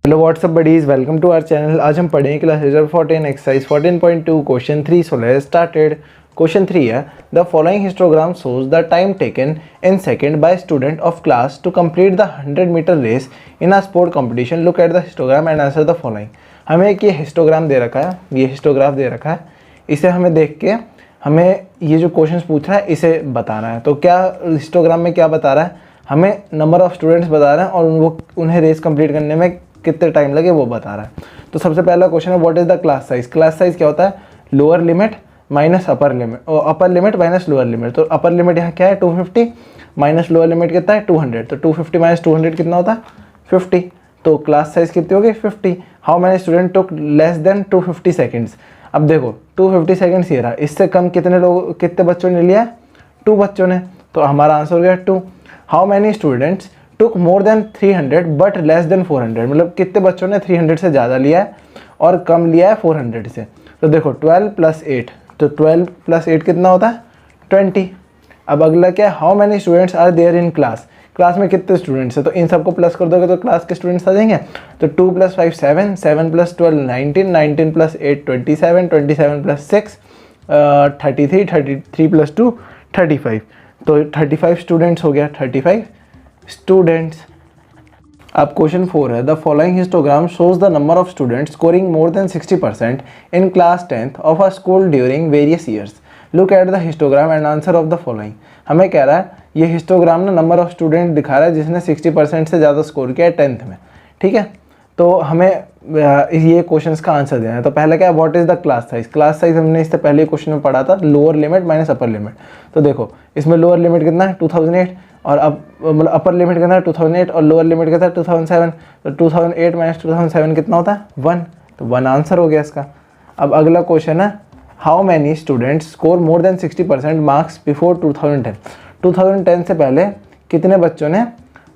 Hello whatsapp buddies, welcome to our channel. आज हम पढ़ेंगे class 14 exercise 14.2 question 3। So let's started. Question 3 है the following histogram shows the time taken in second by student of class to complete the 100 meter race in a sport competition. Look at the histogram and answer the following. हमें एक ये histogram दे रखा है, ये histograph दे रखा है। इसे हमें देख के हमें ये जो क्वेश्चन पूछ रहा है इसे बताना है। तो क्या हिस्टोग्राम में क्या बता रहा है, हमें नंबर ऑफ स्टूडेंट्स बता रहे हैं और उन्हें रेस कंप्लीट करने में कितने टाइम लगे वो बता रहा है। तो सबसे पहला क्वेश्चन है what is the class size. Class size क्या होता है, lower limit minus upper limit, और upper limit minus lower limit. तो अपर लिमिट यहाँ क्या है 250 माइनस लोअर लिमिट कितना है 200। तो 250 माइनस 200 कितना होता है 50। तो क्लास साइज कितनी होगी 50। How many student took less than 250 seconds. अब देखो 250 सेकेंड्स ये रहा, इससे कम कितने बच्चों ने लिया, 2 बच्चों ने। तो हमारा आंसर हो गया 2। How many students took more than 300 but less than 400। मतलब कितने बच्चों ने 300 से ज़्यादा लिया है और कम लिया है 400 से। तो देखो 12 + 8, तो 12 + 8 कितना होता है 20। अब अगला क्या है, how many students are there in class. Class में कितने स्टूडेंट्स हैं, तो इन सबको प्लस कर दोगे तो क्लास के स्टूडेंट्स आ जाएंगे। तो 2 + 5 7, 7 + 12 19, 19 + 8 27, 27 + 6 33, 33 + 2 35। तो 35 स्टूडेंट्स हो गया, 35 स्टूडेंट्स। अब क्वेश्चन 4 है the following histogram shows the number of students scoring more than 60% in class 10th of a school during various years. Look at the histogram and answer of the following. हमें कह रहा है ये histogram ना number of student दिखा रहा है जिसने 60% से ज़्यादा स्कोर किया है 10th में, ठीक है। तो हमें ये क्वेश्चंस का आंसर देना है। तो पहले क्या है what is the class size. Class size हमने इससे पहले क्वेश्चन में पढ़ा था, lower limit minus upper limit. तो देखो इसमें लोअर लिमिट कितना है 2008 और अब मतलब अपर लिमिट कितना है 2008 और लोअर लिमिट कितना है 2007। तो 2008 माइनस 2007 कितना होता है 1। तो 1 आंसर हो गया इसका। अब अगला क्वेश्चन है how many students score more than 60% marks before 2010। 2010 से पहले कितने बच्चों ने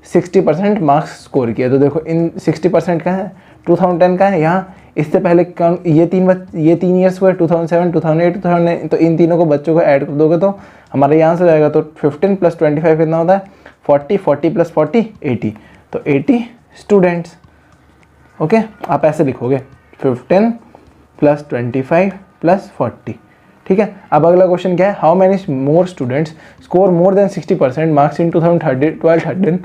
60% मार्क्स स्कोर किया। तो देखो इन 60% का है 2010 का है यहाँ। इससे पहले कौन ये तीन ईयर्स हुए 2007 2008 2009। तो इन तीनों को बच्चों को ऐड कर दोगे तो हमारा ये आंसर जाएगा। तो 15 + 25 कितना होता है 40, 40 + 40 80। तो 80 स्टूडेंट्स। ओके, आप ऐसे लिखोगे 15 + 25 + 40, ठीक है। अब अगला क्वेश्चन क्या है how many more students score more than 60% marks in 2012-13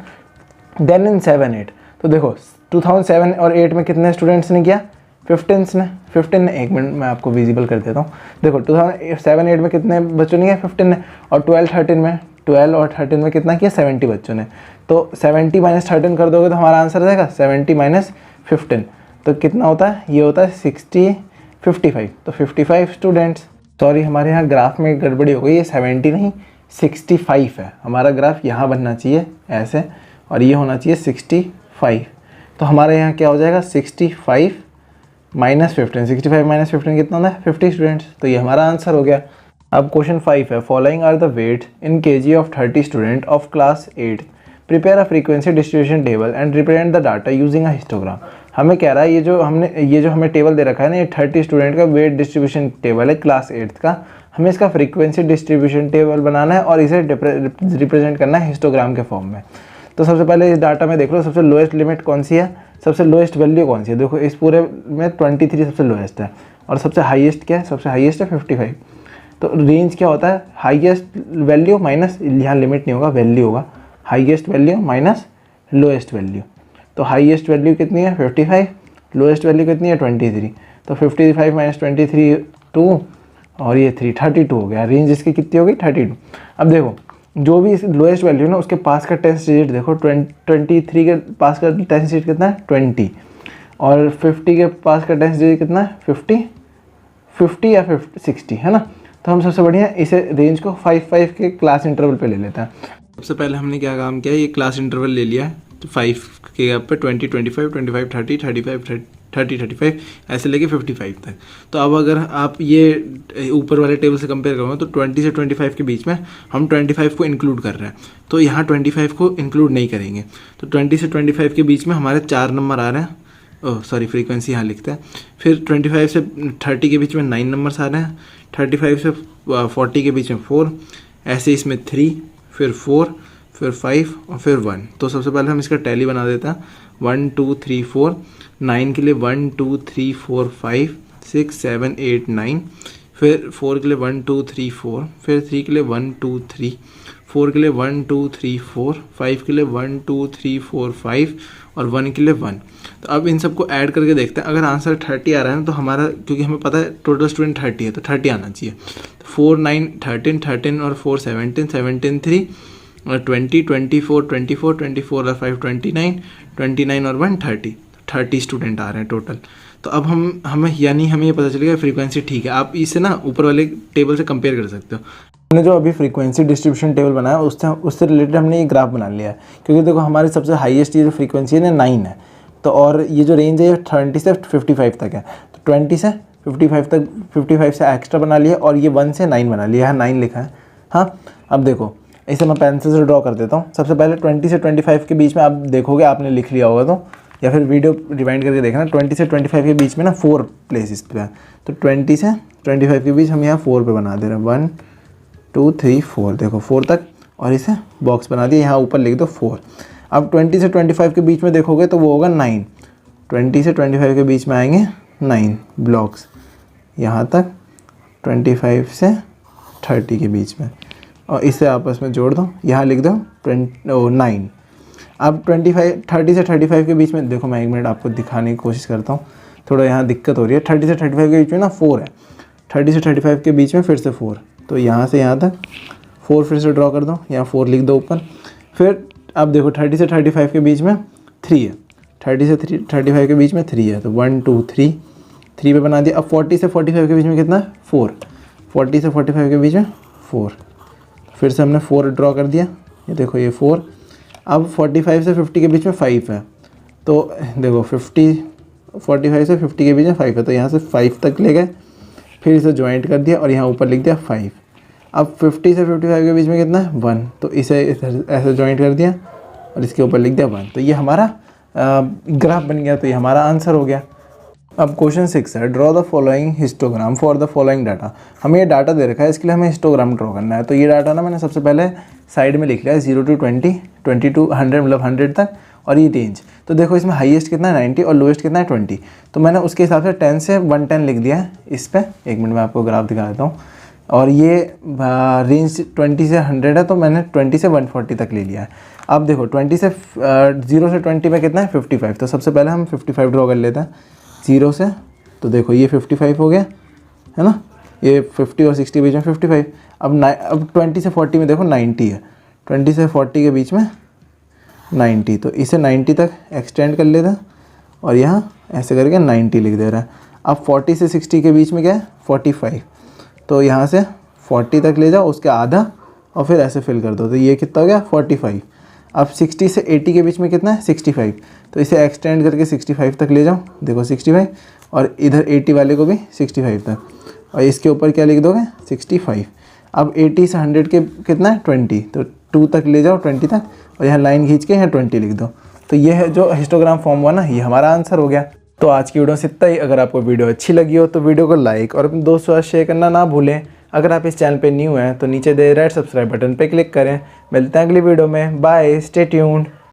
than in 7-8। तो देखो 2007 और 8 में कितने स्टूडेंट्स ने किया 15 ने। 15 ने, एक मिनट मैं आपको विजिबल कर देता हूँ। देखो 2007-8 में कितने बच्चों ने किया 15 ने, और 12-13 में 12 और 13 में कितना किया 70 बच्चों ने। तो 70 - 13 कर दोगे तो हमारा आंसर रहेगा 70 - 15। तो कितना होता है, ये होता है 55। तो 55 स्टूडेंट्स। सॉरी हमारे यहाँ ग्राफ में गड़बड़ी हो गई, ये 70 नहीं 65 है। हमारा ग्राफ यहाँ बनना चाहिए ऐसे और ये होना चाहिए 65। तो हमारे यहाँ क्या हो जाएगा 65 - 15। 65 - 15 कितना होता है 50 स्टूडेंट्स। तो ये हमारा आंसर हो गया। अब क्वेश्चन 5 है following are the weight in kg of 30 student of class 8। Prepare a frequency distribution table and represent the data using a histogram. हमें कह रहा है ये जो हमें टेबल दे रखा है ना, ये 30 स्टूडेंट का वेट डिस्ट्रीब्यूशन टेबल है क्लास 8 का। हमें इसका फ्रीक्वेंसी डिस्ट्रीब्यूशन टेबल बनाना है और इसे रिप्रेजेंट करना है हिस्टोग्राम के फॉर्म में। तो सबसे पहले इस डाटा में देख लो सबसे लोएस्ट लिमिट कौन सी है, सबसे लोएस्ट वैल्यू कौन सी है। देखो इस पूरे में 23 सबसे लोएस्ट है और सबसे हाईएस्ट क्या है, सबसे हाईएस्ट है 55। तो रेंज क्या होता है हाईएस्ट वैल्यू माइनस, यहाँ लिमिट नहीं होगा वैल्यू होगा, highest value minus lowest value. तो हाईएस्ट वैल्यू कितनी है 55, लोएस्ट वैल्यू कितनी है 23। तो 55 - 23 2 और ये 3 32 हो गया। रेंज इसकी कितनी होगी 32। अब देखो जो भी लोएस्ट वैल्यू ना उसके पास का 10th डिजिट देखो 23 के पास का 10th डिजिट कितना है 20 और 50 के पास का 10th डिजिट कितना है 50 या 60 है ना। तो हम सबसे बढ़िया इसे रेंज को 5 के क्लास इंटरवल पे ले लेते हैं। सबसे पहले हमने क्या काम किया, ये क्लास इंटरवल ले लिया है। तो 5 के गैप पे 20 25 25 30 35 30 35 ऐसे लेके 55 तक। तो अब अगर आप ये ऊपर वाले टेबल से कंपेयर करोगे तो 20 से 25 के बीच में हम 25 को इंक्लूड कर रहे हैं, तो यहाँ 25 को इंक्लूड नहीं करेंगे। तो 20 से 25 के बीच में हमारे 4 नंबर आ रहे हैं। ओह सॉरी फ्रीक्वेंसी यहाँ लिखते हैं। फिर 25 से 30 के बीच में 9 नंबर्स आ रहे हैं। 35 से 40 के बीच में 4, ऐसे इसमें 3, फिर 4, फिर 5 और फिर 1। तो सबसे पहले हम इसका टैली बना देते हैं। 1 2 3 4, 9 के लिए 1 2 3 4 5 6 7 8 9, फिर 4 के लिए 1 2 3 4, फिर 3 के लिए 1 2 3, 4 के लिए 1 2 3 4, 5 के लिए 1 2 3 4 5 और 1 के लिए 1। तो अब इन सबको ऐड करके देखते हैं। अगर आंसर 30 आ रहा है ना तो हमारा, क्योंकि हमें पता है टोटल स्टूडेंट 30 है तो 30 आना चाहिए। तो 4 9 13, 13 और 4 17, 17 3 और 20 24 24 24 और 5 29, 29 और 1 30 स्टूडेंट आ रहे हैं टोटल। तो अब हमें ये पता चलेगा फ्रीक्वेंसी ठीक है। आप इसे ना ऊपर वाले टेबल से कंपेयर कर सकते हो। हमने जो अभी फ्रीक्वेंसी डिस्ट्रीब्यूशन टेबल बनाया उससे रिलेटेड हमने ये ग्राफ बना लिया है, क्योंकि देखो हमारी सबसे हाईएस्ट ये जो फ्रीक्वेंसी है ना 9 है, तो और ये जो रेंज है ये 30 से 55 तक है। तो 20 से 55 तक, 55 से एक्स्ट्रा बना लिया और ये 1 से 9 बना लिया है, 9 लिखा है। हाँ, अब देखो इसे मैं पेंसिल से ड्रॉ कर देता हूँ। सबसे पहले 20 से 25 के बीच में आप देखोगे, आपने लिख लिया होगा तो, या फिर वीडियो रिवाइंड करके देखना, 20 से 25 के बीच में ना 4 प्लेसेस पे है। तो 20 से 25 के बीच हम यहाँ 4 पे बना दे रहे हैं, 1 2 3 4, देखो 4 तक, और इसे बॉक्स बना दिया, यहाँ ऊपर लिख दो 4। अब 20 से 25 के बीच में देखोगे तो वो होगा 9, 20 से 25 के बीच में आएंगे 9 ब्लॉक्स, यहाँ तक 25 से 30 के बीच में, और इसे आपस में जोड़ दो, यहाँ लिख दो 9। अब 30 से 35 के बीच में देखो, मैं 1 मिनट आपको दिखाने की कोशिश करता हूँ, थोड़ा यहाँ दिक्कत हो रही है। 30 से 35 के बीच में ना 4 है, 30 से 35 के बीच में फिर से 4, तो यहाँ से यहाँ तक 4 फिर से ड्रॉ कर दो, यहाँ 4 लिख दो ऊपर। फिर अब देखो 30 से 35 के बीच में 3 है, 30 से 35 के बीच में 3 है, तो 1 2 3 पे बना दिया। अब 40 से 45 के बीच में कितना है 4, 40 से 45 के बीच में 4, फिर से हमने 4 ड्रॉ कर दिया, ये देखो ये 4। अब 45 से 50 के बीच में 5 है, तो देखो 45 से 50 के बीच में 5 है, तो यहाँ से 5 तक ले गए, फिर इसे ज्वाइंट कर दिया और यहाँ ऊपर लिख दिया 5। अब 50 से 55 के बीच में कितना है 1, तो इसे ऐसे ज्वाइंट कर दिया और इसके ऊपर लिख दिया 1, तो ये हमारा ग्राफ बन गया, तो ये हमारा आंसर हो गया। अब क्वेश्चन 6 है, draw the following histogram for the following data. हमें ये डाटा दे रखा है, इसके लिए हमें हिस्टोग्राम ड्रॉ करना है। तो ये डाटा ना मैंने सबसे पहले साइड में लिख लिया है 0 to 20, 20 to 100 मतलब 100 तक, और ये रेंज। तो देखो इसमें हाईएस्ट कितना है 90 और लोएस्ट कितना है 20, तो मैंने उसके हिसाब से 10 से 110 लिख दिया है इस पर। 1 मिनट में आपको ग्राफ दिखा देता हूँ। और ये रेंज 20 से 100 है, तो मैंने 20 से 140 तक ले लिया है। अब देखो 20 से 0 से 20 में कितना है 55, तो सबसे पहले हम 55 ड्रॉ कर लेते हैं 0 से। तो देखो ये 55 हो गया है ना, ये 50 और 60 के बीच में 55। अब 20 से 40 में देखो 90 है, 20 से 40 के बीच में 90, तो इसे 90 तक एक्सटेंड कर लेते हैं और यहाँ ऐसे करके 90 लिख दे रहा है। अब 40 से 60 के बीच में क्या है 45, तो यहाँ से 40 तक ले जाओ, उसके आधा और फिर ऐसे फिल कर दो, तो ये कितना हो गया 45। अब 60 से 80 के बीच में कितना है 65, तो इसे एक्सटेंड करके 65 तक ले जाओ, देखो 65, और इधर 80 वाले को भी 65 तक, और इसके ऊपर क्या लिख दोगे 65। अब 80 से 100 के कितना है 20, तो 2 तक ले जाओ 20 तक, और यहाँ लाइन खींच के यहाँ 20 लिख दो। तो ये है जो हिस्टोग्राम फॉर्म हुआ ना, ये हमारा आंसर हो गया। तो आज की वीडियो से इतना ही। अगर आपको वीडियो अच्छी लगी हो तो वीडियो को लाइक और अपने दोस्तों के साथ शेयर करना ना भूलें। अगर आप इस चैनल पे न्यू हैं तो नीचे दे रेड सब्सक्राइब बटन पे क्लिक करें। मिलते हैं अगली वीडियो में, बाय, स्टे ट्यून्ड।